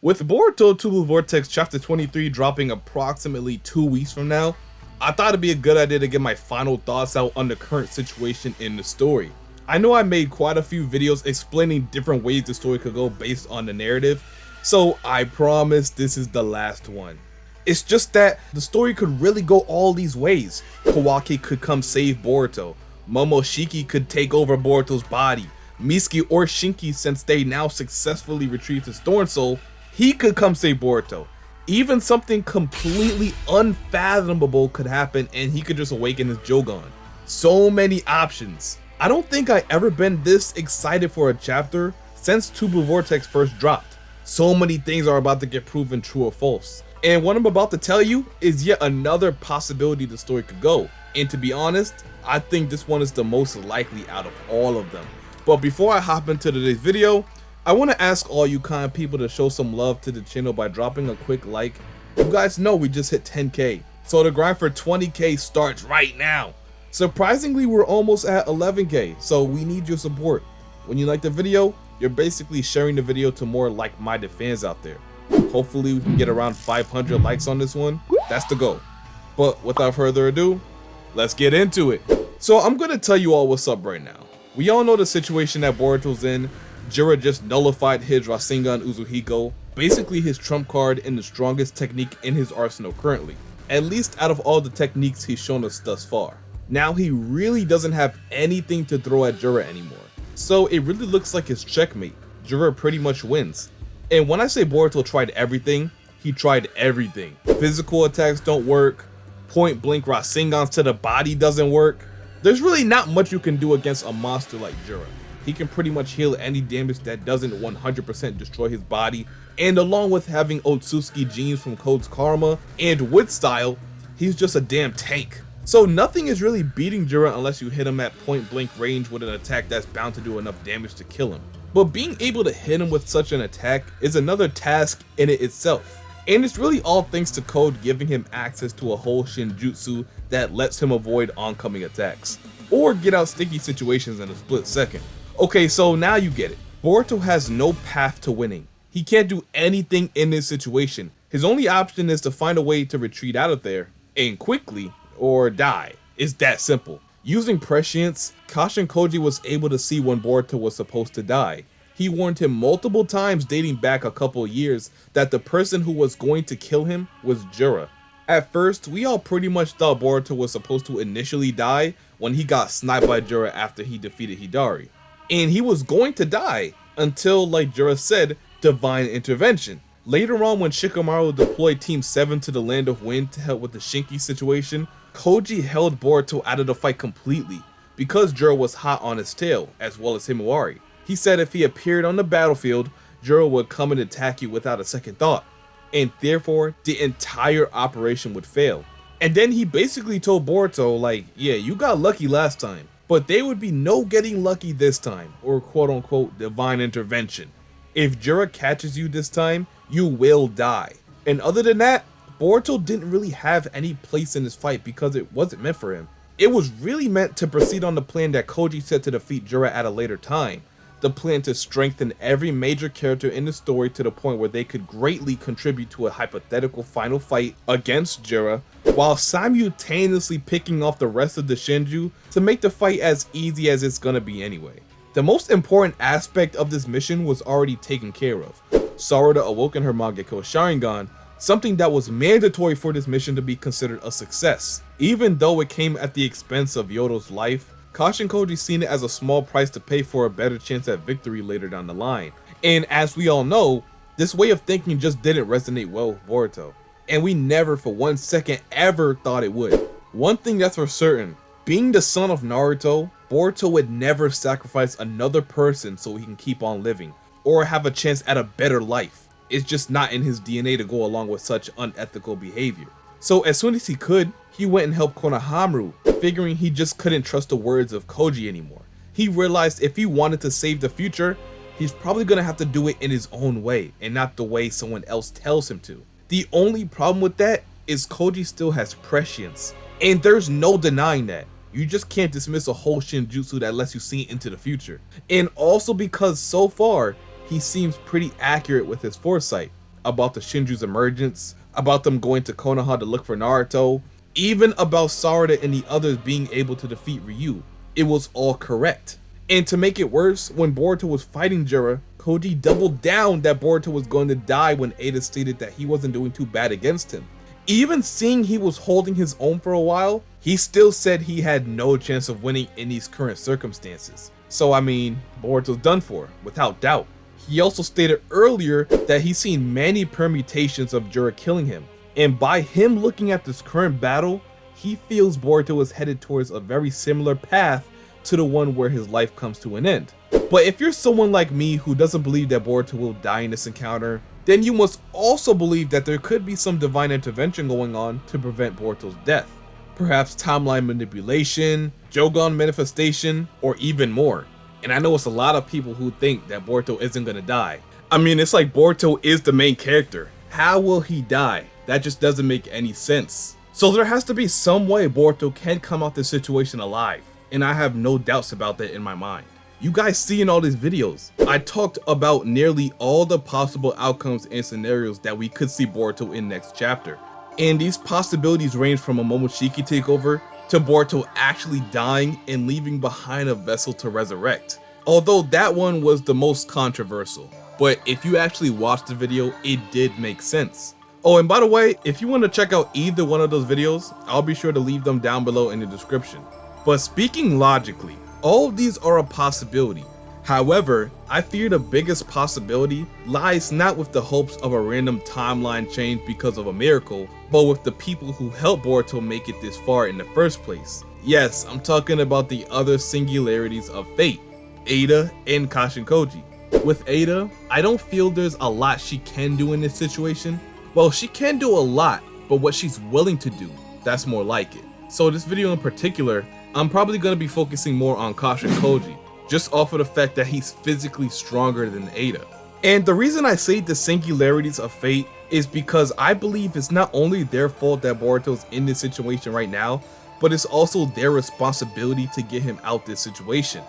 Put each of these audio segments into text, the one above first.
With Boruto 2 Blue Vortex Chapter 23 dropping approximately 2 weeks from now, I thought it'd be a good idea to get my final thoughts out on the current situation in the story. I know I made quite a few videos explaining different ways the story could go based on the narrative, so I promise this is the last one. It's just that the story could really go all these ways. Kawaki could come save Boruto, Momoshiki could take over Boruto's body, Mitsuki or Shinki, since they now successfully retrieved his Thorn Soul, he could come save Boruto. Even something completely unfathomable could happen and he could just awaken his Jogan. So many options. I don't think I ever been this excited for a chapter since 2 Blue Vortex first dropped. So many things are about to get proven true or false. And what I'm about to tell you is yet another possibility the story could go. And to be honest, I think this one is the most likely out of all of them. But before I hop into today's video, I want to ask all you kind people to show some love to the channel by dropping a quick like. You guys know we just hit 10k, so the grind for 20k starts right now. Surprisingly, we're almost at 11k, so we need your support. When you like the video, you're basically sharing the video to more like-minded fans out there. Hopefully we can get around 500 likes on this one. That's the goal. But without further ado, let's get into it. So I'm gonna tell you all what's up right now. We all know the situation that Boruto's in. JURA just nullified his Rasengan Uzuhiko, basically his trump card and the strongest technique in his arsenal currently, at least out of all the techniques he's shown us thus far. Now he really doesn't have anything to throw at JURA anymore, so it really looks like his checkmate. JURA pretty much wins. And when I say Boruto tried everything, he tried everything. Physical attacks don't work, point blank Rasengans to the body doesn't work. There's really not much you can do against a monster like JURA. He can pretty much heal any damage that doesn't 100% destroy his body, and along with having OTSUTSUKI genes from Code's Karma and Wood Style, he's just a damn tank. So nothing is really beating JURA unless you hit him at point blank range with an attack that's bound to do enough damage to kill him. But being able to hit him with such an attack is another task in it itself. And it's really all thanks to Code giving him access to a whole Shinjutsu that lets him avoid oncoming attacks, or get out sticky situations in a split second. Okay, so now you get it. Boruto has no path to winning. He can't do anything in this situation. His only option is to find a way to retreat out of there, and quickly, or die. It's that simple. Using prescience, Kashin Koji was able to see when Boruto was supposed to die. He warned him multiple times dating back a couple years that the person who was going to kill him was JURA. At first, we all pretty much thought Boruto was supposed to initially die when he got sniped by JURA after he defeated Hidari. And he was going to die until, like JURA said, divine intervention. Later on, when Shikamaru deployed Team 7 to the Land of Wind to help with the Shinki situation, Koji held Boruto out of the fight completely because JURA was hot on his tail, as well as Himawari. He said if he appeared on the battlefield, JURA would come and attack you without a second thought, and therefore the entire operation would fail. And then he basically told Boruto, like, yeah, you got lucky last time, but there would be no getting lucky this time, or quote unquote divine intervention. If JURA catches you this time, you will die. And other than that, Boruto didn't really have any place in this fight because it wasn't meant for him. It was really meant to proceed on the plan that Koji said to defeat JURA at a later time. The plan to strengthen every major character in the story to the point where they could greatly contribute to a hypothetical final fight against JURA, while simultaneously picking off the rest of the Shinju to make the fight as easy as it's gonna be anyway. The most important aspect of this mission was already taken care of. Sarada awoken her Mangekyo Sharingan, something that was mandatory for this mission to be considered a success. Even though it came at the expense of Yodo's life, Kashin Koji seen it as a small price to pay for a better chance at victory later down the line. And as we all know, this way of thinking just didn't resonate well with Boruto. And we never for 1 second ever thought it would. One thing that's for certain, being the son of Naruto, Boruto would never sacrifice another person so he can keep on living, or have a chance at a better life. It's just not in his DNA to go along with such unethical behavior. So as soon as he could, he went and helped Konohamaru, figuring he just couldn't trust the words of Koji anymore. He realized if he wanted to save the future, he's probably gonna have to do it in his own way, and not the way someone else tells him to. The only problem with that is Koji still has prescience, and there's no denying that. You just can't dismiss a whole Shinjutsu that lets you see into the future. And also because so far, he seems pretty accurate with his foresight. about the Shinju's emergence, about them going to Konoha to look for Naruto, even about Sarada and the others being able to defeat Ryu. It was all correct. And to make it worse, when Boruto was fighting JURA, Koji doubled down that Boruto was going to die when Ada stated that he wasn't doing too bad against him. Even seeing he was holding his own for a while, he still said he had no chance of winning in these current circumstances. So I mean, Boruto's done for, without doubt. He also stated earlier that he's seen many permutations of JURA killing him, and by him looking at this current battle, he feels Boruto is headed towards a very similar path to the one where his life comes to an end. But if you're someone like me who doesn't believe that Boruto will die in this encounter, then you must also believe that there could be some divine intervention going on to prevent Boruto's death. Perhaps timeline manipulation, Jogan manifestation, or even more. And I know it's a lot of people who think that Boruto isn't gonna die. I mean, it's like Boruto is the main character. How will he die? That just doesn't make any sense. So there has to be some way Boruto can come out this situation alive, and I have no doubts about that in my mind. You guys see in all these videos, I talked about nearly all the possible outcomes and scenarios that we could see Boruto in next chapter. And these possibilities range from a Momoshiki takeover to Boruto actually dying and leaving behind a vessel to resurrect. Although that one was the most controversial, but if you actually watched the video, it did make sense. Oh, and by the way, if you want to check out either one of those videos, I'll be sure to leave them down below in the description. But speaking logically, all of these are a possibility. However, I fear the biggest possibility lies not with the hopes of a random timeline change because of a miracle, but with the people who helped Boruto make it this far in the first place. Yes, I'm talking about the other singularities of fate, Ada and Kashin Koji. With Ada, I don't feel there's a lot she can do in this situation. Well, she can do a lot, but what she's willing to do, that's more like it. So this video in particular, I'm probably going to be focusing more on Kashin Koji, just off of the fact that he's physically stronger than Ada. And the reason I say the singularities of fate is because I believe it's not only their fault that Boruto's in this situation right now, but it's also their responsibility to get him out this situation.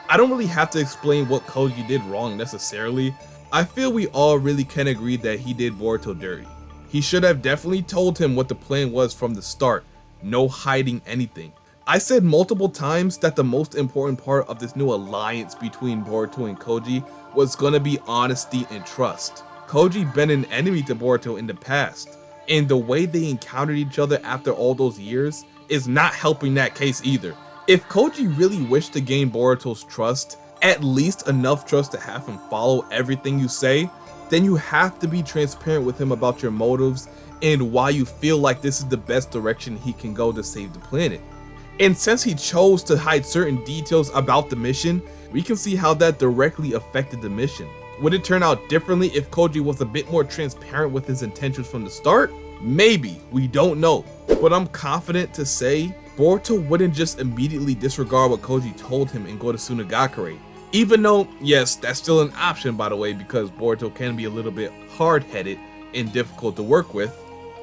I don't really have to explain what Koji did wrong necessarily. I feel we all really can agree that he did Boruto dirty. He should have definitely told him what the plan was from the start, no hiding anything. I said multiple times that the most important part of this new alliance between Boruto and Koji was gonna be honesty and trust. Koji been an enemy to Boruto in the past, and the way they encountered each other after all those years is not helping that case either. If Koji really wished to gain Boruto's trust, at least enough trust to have him follow everything you say, then you have to be transparent with him about your motives and why you feel like this is the best direction he can go to save the planet. And since he chose to hide certain details about the mission, we can see how that directly affected the mission. Would it turn out differently if Koji was a bit more transparent with his intentions from the start? Maybe, we don't know. But I'm confident to say Boruto wouldn't just immediately disregard what Koji told him and go to Sunagakure. Even though, yes, that's still an option by the way, because Boruto can be a little bit hard-headed and difficult to work with.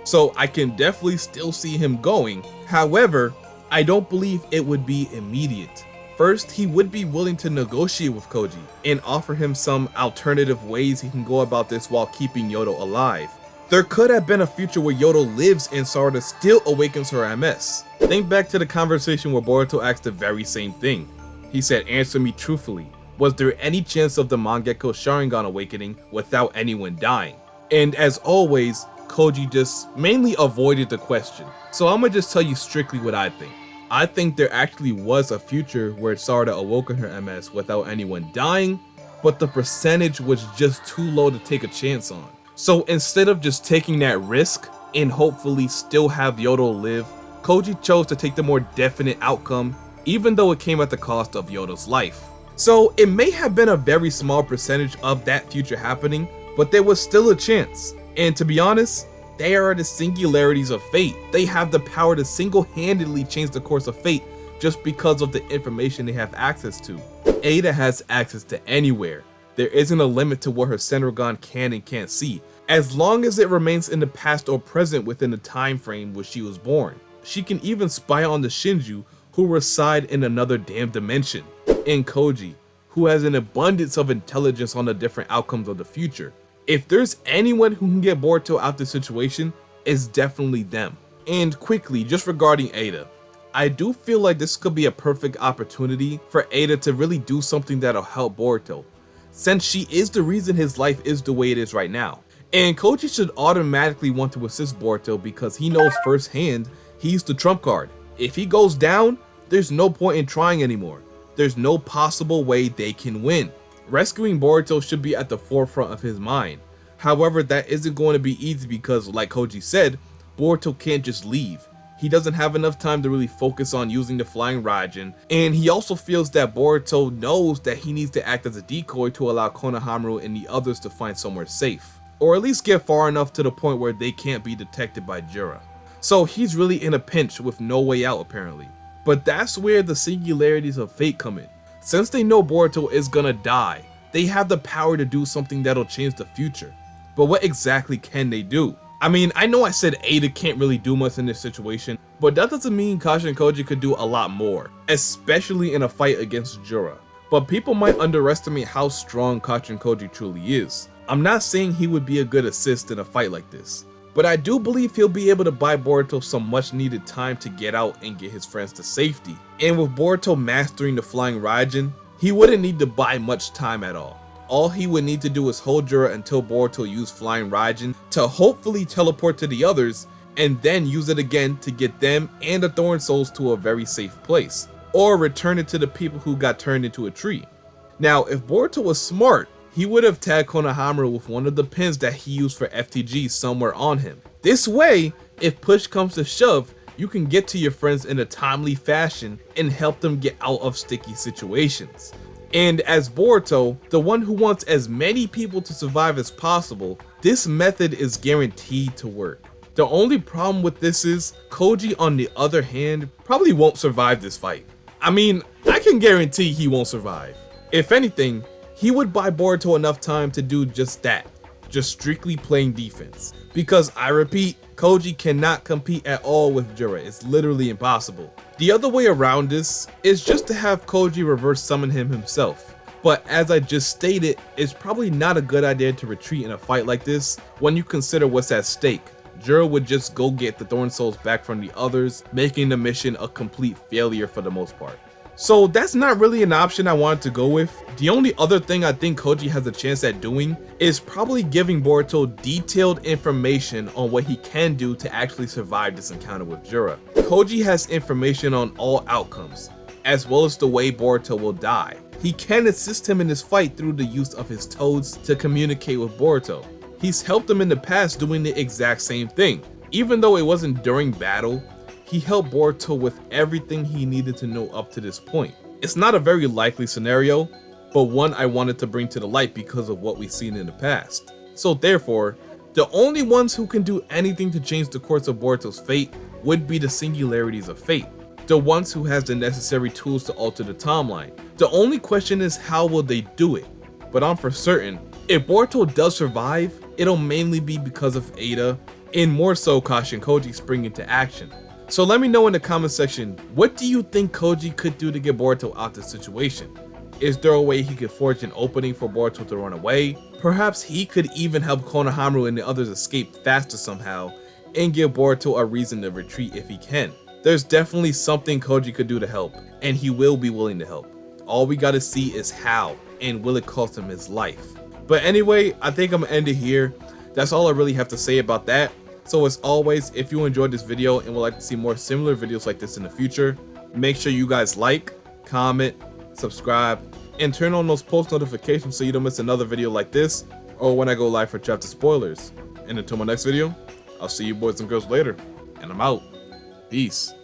So I can definitely still see him going. However, I don't believe it would be immediate. First, he would be willing to negotiate with Koji and offer him some alternative ways he can go about this while keeping Yodo alive. There could have been a future where Yodo lives and Sarada still awakens her MS. Think back to the conversation where Boruto asked the very same thing. He said, "Answer me truthfully. Was there any chance of the Mangekyo Sharingan awakening without anyone dying?" And as always, Koji just mainly avoided the question. So I'm gonna just tell you strictly what I think. I think there actually was a future where Sarada awoke in her MS without anyone dying, but the percentage was just too low to take a chance on. So instead of just taking that risk and hopefully still have Yodo live, Koji chose to take the more definite outcome, even though it came at the cost of Yodo's life. So it may have been a very small percentage of that future happening, but there was still a chance. And to be honest, they are the singularities of fate. They have the power to single-handedly change the course of fate just because of the information they have access to. Ada has access to anywhere. There isn't a limit to what her Senrogan can and can't see, as long as it remains in the past or present within the time frame where she was born. She can even spy on the Shinju who reside in another damn dimension, and Koji, who has an abundance of intelligence on the different outcomes of the future. If there's anyone who can get Boruto out of the situation, it's definitely them. And quickly, just regarding Ada, I do feel like this could be a perfect opportunity for Ada to really do something that'll help Boruto, since she is the reason his life is the way it is right now. And Koji should automatically want to assist Boruto because he knows firsthand he's the trump card. If he goes down, there's no point in trying anymore. There's no possible way they can win. Rescuing Boruto should be at the forefront of his mind. However, that isn't going to be easy because, like Koji said, Boruto can't just leave. He doesn't have enough time to really focus on using the flying Raijin, and he also feels that Boruto knows that he needs to act as a decoy to allow Konohamaru and the others to find somewhere safe, or at least get far enough to the point where they can't be detected by JURA. So he's really in a pinch with no way out apparently. But that's where the singularities of fate come in. Since they know Boruto is gonna die, they have the power to do something that'll change the future. But what exactly can they do? I mean, I know I said Ada can't really do much in this situation, but that doesn't mean Kashin Koji could do a lot more, especially in a fight against JURA. But people might underestimate how strong Kashin Koji truly is. I'm not saying he would be a good assist in a fight like this, but I do believe he'll be able to buy Boruto some much needed time to get out and get his friends to safety. And with Boruto mastering the flying Raijin, he wouldn't need to buy much time at all. All he would need to do is hold JURA until Boruto used flying Raijin to hopefully teleport to the others, and then use it again to get them and the Thorn Souls to a very safe place, or return it to the people who got turned into a tree. Now, if Boruto was smart, he would have tagged Konohamaru with one of the pins that he used for FTG somewhere on him. This way, if push comes to shove, you can get to your friends in a timely fashion and help them get out of sticky situations. And as Boruto, the one who wants as many people to survive as possible, this method is guaranteed to work. The only problem with this is, Koji on the other hand probably won't survive this fight. I mean, I can guarantee he won't survive. If anything, he would buy Boruto enough time to do just that, just strictly playing defense. Because I repeat, Koji cannot compete at all with JURA, it's literally impossible. The other way around this is just to have Koji reverse summon him himself. But as I just stated, it's probably not a good idea to retreat in a fight like this when you consider what's at stake. JURA would just go get the Thorn Souls back from the others, making the mission a complete failure for the most part. So that's not really an option I wanted to go with. The only other thing I think Koji has a chance at doing is probably giving Boruto detailed information on what he can do to actually survive this encounter with JURA. Koji has information on all outcomes, as well as the way Boruto will die. He can assist him in this fight through the use of his toads to communicate with Boruto. He's helped him in the past doing the exact same thing. Even though it wasn't during battle, he helped Boruto with everything he needed to know up to this point. It's not a very likely scenario, but one I wanted to bring to the light because of what we've seen in the past. So therefore, the only ones who can do anything to change the course of Boruto's fate would be the singularities of fate, the ones who has the necessary tools to alter the timeline. The only question is, how will they do it? But I'm for certain, if Boruto does survive, it'll mainly be because of Ada, and more so Kashin Koji spring into action. So let me know in the comment section, what do you think Koji could do to get Boruto out of this situation? Is there a way he could forge an opening for Boruto to run away? Perhaps he could even help Konohamaru and the others escape faster somehow, and give Boruto a reason to retreat if he can. There's definitely something Koji could do to help, and he will be willing to help. All we gotta see is how, and will it cost him his life? But anyway, I think I'm gonna end it here. That's all I really have to say about that. So as always, if you enjoyed this video and would like to see more similar videos like this in the future, make sure you guys like, comment, subscribe, and turn on those post notifications so you don't miss another video like this or when I go live for chapter spoilers. And until my next video, I'll see you boys and girls later, and I'm out. Peace.